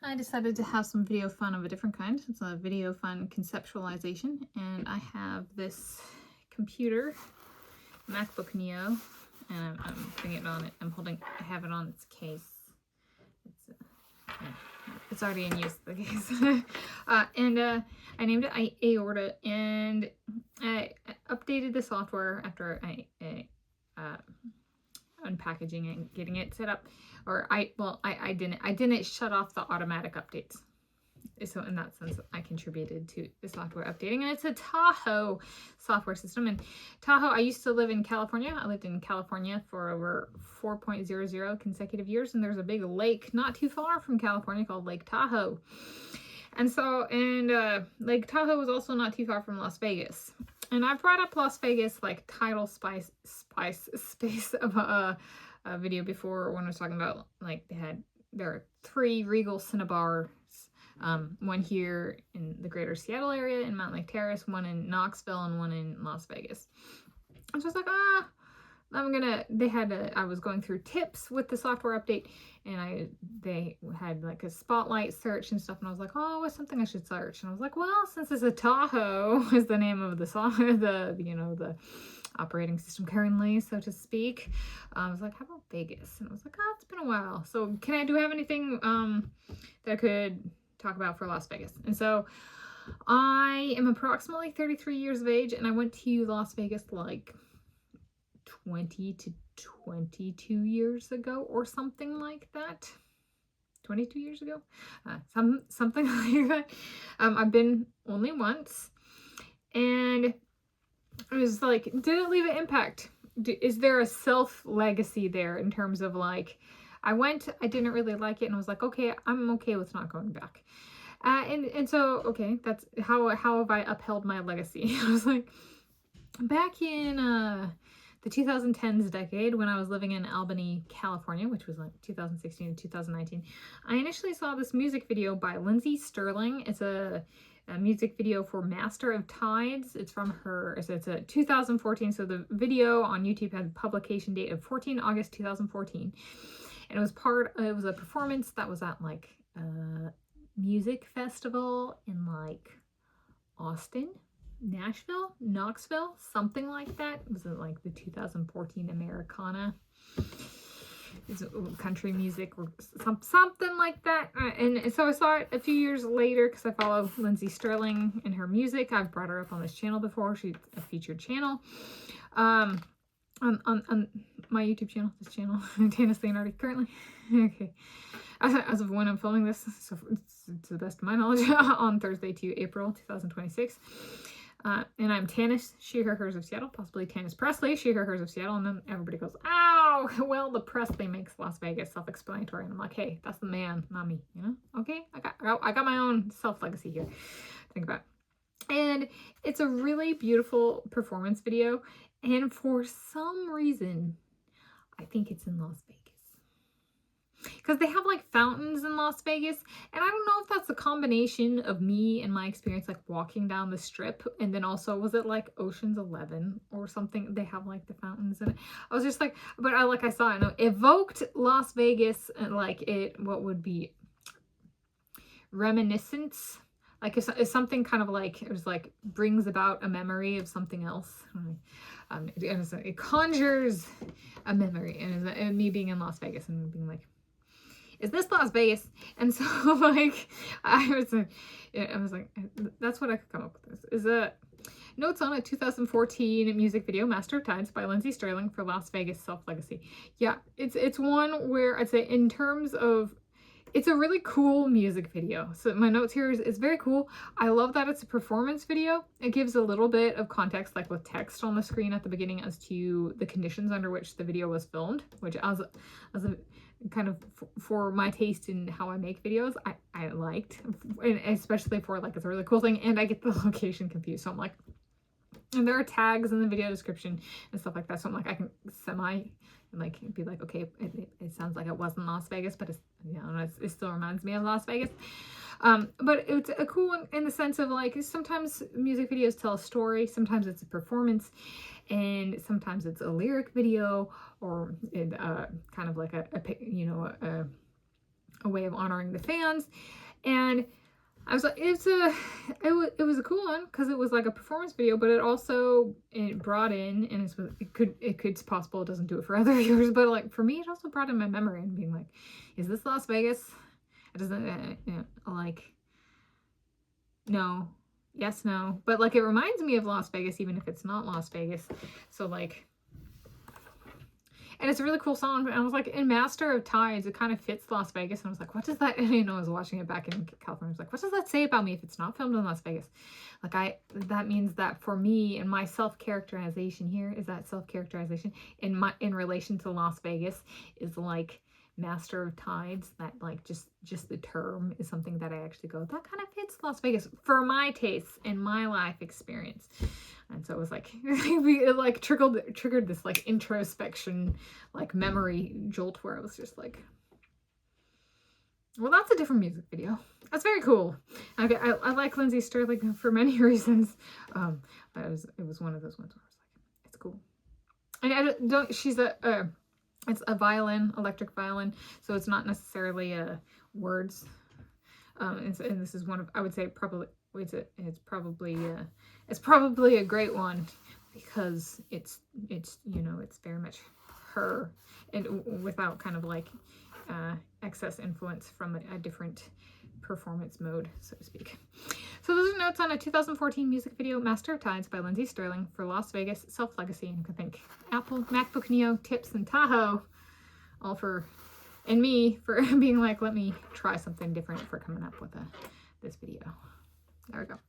I decided to have some video fun of a different kind. It's a video fun conceptualization, and I have this computer, MacBook Neo, and I'm putting it on it. I have it on its case. It's already in use, the case. I named it Aorta, and I updated the software after I unpackaging and getting it set up. Or I didn't shut off the automatic updates. So in that sense, I contributed to the software updating, and it's a Tahoe software system. And Tahoe, I used to live in California. I lived in California for over 4.00 consecutive years, and there's a big lake not too far from California called Lake Tahoe. And so, Lake Tahoe was also not too far from Las Vegas. And I brought up Las Vegas like title space of a video before when I was talking about like there are 3 Regal Cinnabars. One here in the greater Seattle area in Mountain Lake Terrace, one in Knoxville, and one in Las Vegas. I was just like, I was going through tips with the software update, and they had like a spotlight search and stuff, and I was like, oh, what's something I should search? And I was like, well, since it's a Tahoe is the name of the operating system currently, so to speak, I was like, how about Vegas? And I was like, oh, it's been a while, so do I have anything that I could talk about for Las Vegas? And so I am approximately 33 years of age, and I went to Las Vegas like 20 to 22 years ago or something like that. 22 years ago, something like that. I've been only once, and it was like, did it leave an impact? Is there a self legacy there in terms of like, I went, I didn't really like it, and I was like, okay, I'm okay with not going back. And so, okay, that's how have I upheld my legacy? I was like, back in the 2010s decade, when I was living in Albany, California, which was like 2016 to 2019, I initially saw this music video by Lindsey Stirling. It's a music video for Master of Tides. It's from her, it's a 2014, so the video on YouTube had a publication date of 14 August 2014. And it was a performance that was at like a music festival in like Austin, Nashville, Knoxville, something like that. It was like the 2014 Americana. It's country music or something like that. And so I saw it a few years later because I follow Lindsey Stirling and her music. I've brought her up on this channel before. She's a featured channel. On my YouTube channel, this channel, Tanis Leonardi, currently. Okay. As of when I'm filming this, so it's to the best of my knowledge, on Thursday to April 2026. And I'm Tanis, she, her, hers of Seattle, possibly Tanis Presley, she, her, hers of Seattle, and then everybody goes, ow, well, the Presley makes Las Vegas, self-explanatory, and I'm like, hey, that's the man, not me, you know? Okay, I got my own self-legacy here, think about it. And it's a really beautiful performance video, and for some reason, I think it's in Las Vegas. Because they have like fountains in Las Vegas, and I don't know if that's a combination of me and my experience like walking down the strip, and then also was it like Ocean's 11 or something? They have like the fountains in it. I was just like, but I saw it, and it evoked Las Vegas, and like what would be reminiscence, like it's something kind of like, it was like brings about a memory of something else. It conjures a memory, and me being in Las Vegas and being like, is this Las Vegas? And so like I was like, that's what I could come up with. This is a notes on a 2014 music video, Master of Tides, by Lindsey Stirling for Las Vegas Self-Legacy. Yeah, it's one where I'd say in terms of, it's a really cool music video. So my notes here is it's very cool. I love that it's a performance video. It gives a little bit of context, like with text on the screen at the beginning, as to the conditions under which the video was filmed, which as a kind of for my taste in how I make videos, I liked, and especially for like, it's a really cool thing, and I get the location confused. So I'm like, and there are tags in the video description and stuff like that. So I'm like, I can be like, okay, it sounds like it wasn't Las Vegas, but it's, you know, it still reminds me of Las Vegas. But it's a cool one in the sense of like, sometimes music videos tell a story, sometimes it's a performance, and sometimes it's a lyric video, or kind of like a a way of honoring the fans. And I was like, it was a cool one because it was like a performance video, but it brought in, and it's possible it doesn't do it for other viewers, but like for me, it also brought in my memory and being like, is this Las Vegas? It doesn't, like, no, yes, no, but like it reminds me of Las Vegas, even if it's not Las Vegas. So like, and it's a really cool song. And I was like, in Master of Tides, it kind of fits Las Vegas. And I was like, what does that, and, I was watching it back in California. I was like, what does that say about me if it's not filmed in Las Vegas? Like that means that for me and my self-characterization here is that self-characterization in relation to Las Vegas is like Master of Tides, that like just the term is something that I actually go, that kind of fits Las Vegas for my tastes and my life experience. And so it was like, it like triggered this like introspection, like memory jolt where I was just like, well, that's a different music video. That's very cool. Okay, I like Lindsey Stirling for many reasons. But it was one of those ones where I was like, it's cool. And I don't, it's a violin, electric violin, so it's not necessarily words. And this is one of, I would say probably, it's probably a great one because it's it's very much her, and without kind of like excess influence from a different performance mode, so to speak. So those are notes on a 2014 music video, Master of Tides by Lindsey Stirling for Las Vegas Self-Legacy. And you can thank Apple, MacBook Neo, Tips, and Tahoe all for, and me for being like, let me try something different for coming up with this video. There we go.